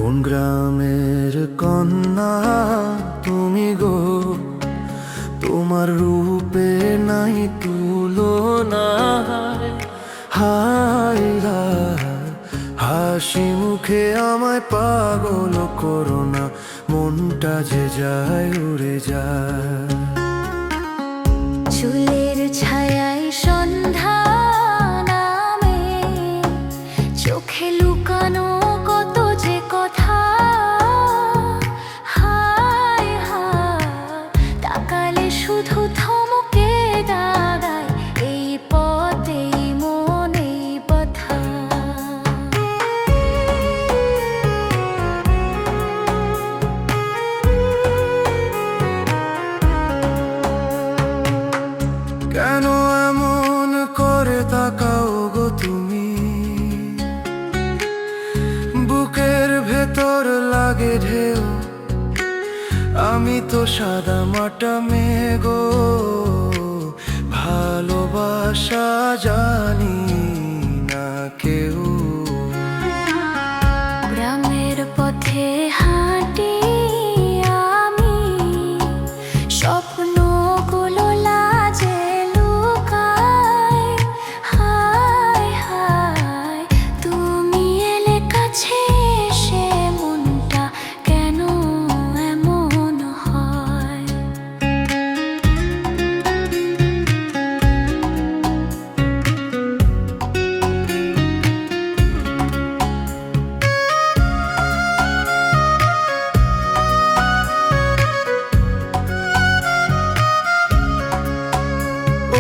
কোন গ্রামের কন্যা তুমি গো, তোমার রূপে নাই তুলনা। হায় হায়, হাসি মুখে আমায় পাগল করো না, মনটা যে যায় উড়ে যায়। চুলের ছায়ায় সন্ধ্যা নামে, চোখে লুকানো কত যে কথা। হায় হায়, তাকালে শুধু থমকে দাঁড়ায় এই পথে মনে ব্যথা। কেন এমন করে তাকাও গো তুমি, বুকের ভেতর লাগে ঢেউ। আমি তো সাদা মাটা মেয়ে গো, ভালোবাসা জানি না কেউ। গ্রামের পথে হাঁটি আমি, স্বপ্নগুলো লাজে লুকায়। হায় হায়, তুমি এলে কাছে এসে মনটা কেন এমন হয়।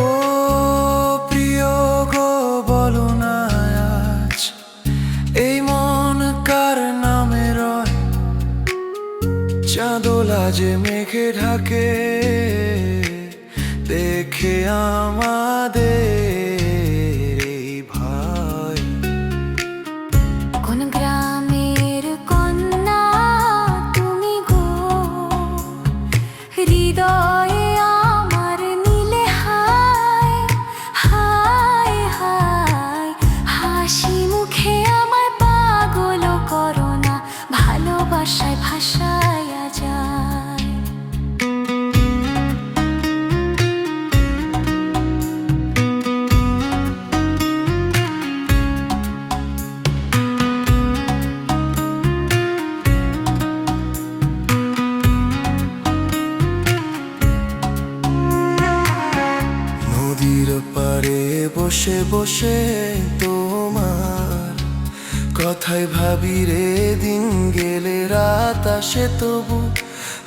ও প্রিয় গো, বলো না আজ এই মন কার নামে রয়। চাঁদোলা যে মেঘে ঢাকে, দেখে আমাদের এই ভয়। কোন গ্রামের কন্যা তুমি গো, হৃদয়ে আমার নীলে হায়। হায় হায়, হাসি মুখে আমায় পাগল করো না, ভালোবাসায় ভাসায়া যায়। নদীর পাড়ে বসে বসে তোমার কথাই ভাবি রে, দিন গেলে রাত আসে তবু।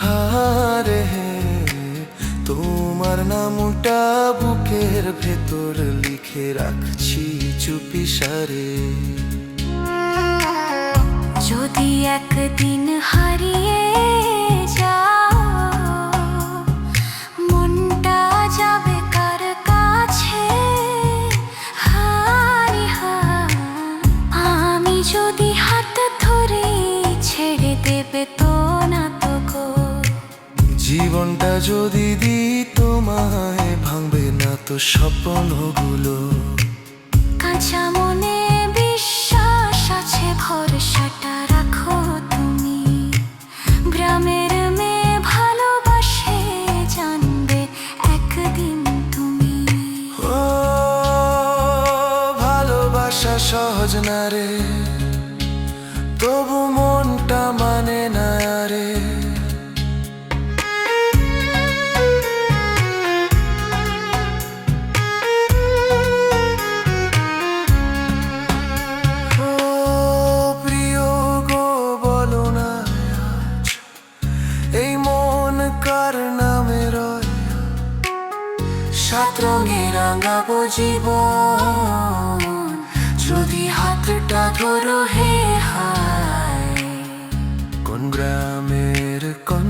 হারে তোমার নামটা বুকের ভেতর লিখে রাখছি চুপি সারে। যদি একদিন হারিয়ে যাও, মনটা যাবে কার কাছে। হায় হায়, আমি যদি হাত ধরে ছেড়ে দেবে তো না তো গো। জীবনটা যদি দিই তোমায়, ভাঙবে না তো স্বপ্নগুলো। কাঁচা মনে বিশ্বাস আছে, ভরসাটা রাখো তুমি। গ্রামের মেয়ে ভালোবাসে জানবে একদিন তুমি। ও ভালোবাসা সহজ না রে, তবু মনটা মানে না রে। ও প্রিয় গো, বলো না আজ এই মন কার নামে রয়। সাত রঙে রাঙাবো জীবন, যদি হাতটা ধরো হে হায়। কোন গ্রামের কোন